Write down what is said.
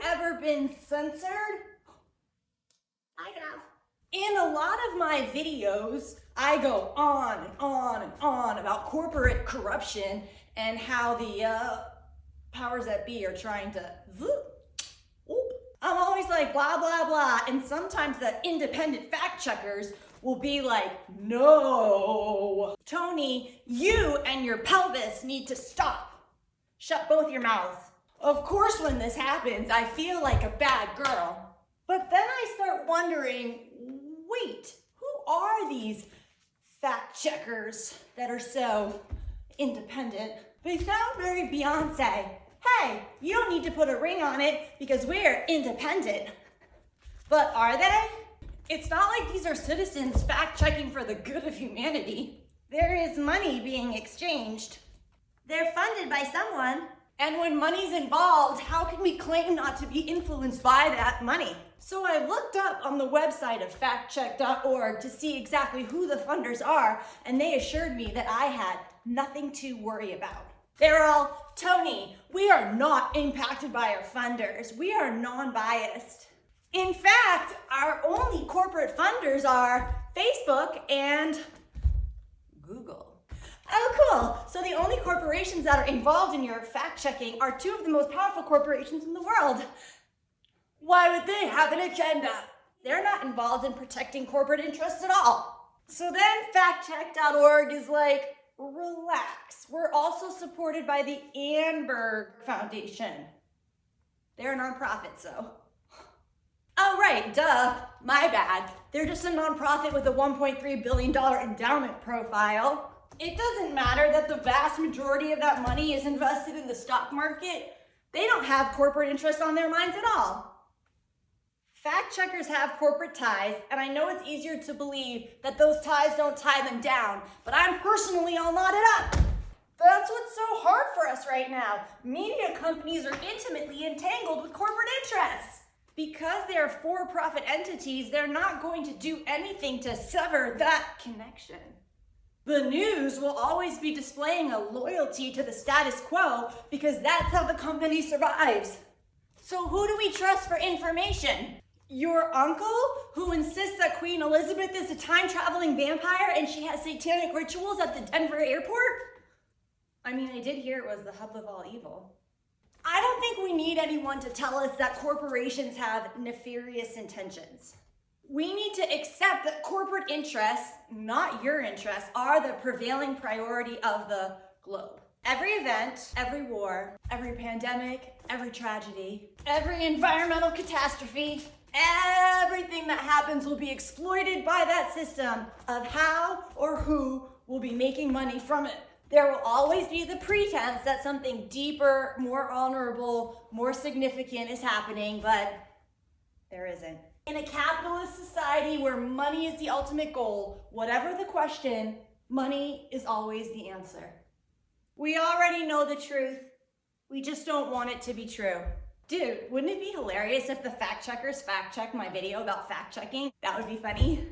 ever been censored? I have. In a lot of my videos, I go on and on and on about corporate corruption and how the powers that be are trying to I'm always like blah blah blah, and sometimes the independent fact checkers will be like, no, Tony, you and your pelvis need to stop. Shut both your mouths. Of course, when this happens, I feel like a bad girl. But then I start wondering, wait, who are these fact checkers that are so independent? They sound very Beyonce. Hey, you don't need to put a ring on it because we're independent. But are they? It's not like these are citizens fact-checking for the good of humanity. There is money being exchanged. They're funded by someone. And when money's involved, how can we claim not to be influenced by that money? So I looked up on the website of factcheck.org to see exactly who the funders are, and they assured me that I had nothing to worry about. They're all, Tony, we are not impacted by our funders. We are non-biased. In fact, our only corporate funders are Facebook and Google. Oh, cool. So the only corporations that are involved in your fact-checking are two of the most powerful corporations in the world. Why would they have an agenda? They're not involved in protecting corporate interests at all. So then factcheck.org is like, relax. We're also supported by the Annenberg Foundation. They're a nonprofit, so. Oh, right, duh, my bad. They're just a nonprofit with a $1.3 billion endowment profile. It doesn't matter that the vast majority of that money is invested in the stock market. They don't have corporate interests on their minds at all. Fact checkers have corporate ties, and I know it's easier to believe that those ties don't tie them down, but I'm personally all knotted up. That's what's so hard for us right now. Media companies are intimately entangled with corporate interests. Because they're for-profit entities, they're not going to do anything to sever that connection. The news will always be displaying a loyalty to the status quo because that's how the company survives. So who do we trust for information? Your uncle, who insists that Queen Elizabeth is a time-traveling vampire and she has satanic rituals at the Denver airport? I mean, I did hear it was the hub of all evil. I don't think we need anyone to tell us that corporations have nefarious intentions. We need to accept that corporate interests, not your interests, are the prevailing priority of the globe. Every event, every war, every pandemic, every tragedy, every environmental catastrophe, everything that happens will be exploited by that system of how or who will be making money from it. There will always be the pretense that something deeper, more honorable, more significant is happening, but there isn't. In a capitalist society where money is the ultimate goal, whatever the question, money is always the answer. We already know the truth. We just don't want it to be true. Dude, wouldn't it be hilarious if the fact checkers fact check my video about fact checking? That would be funny.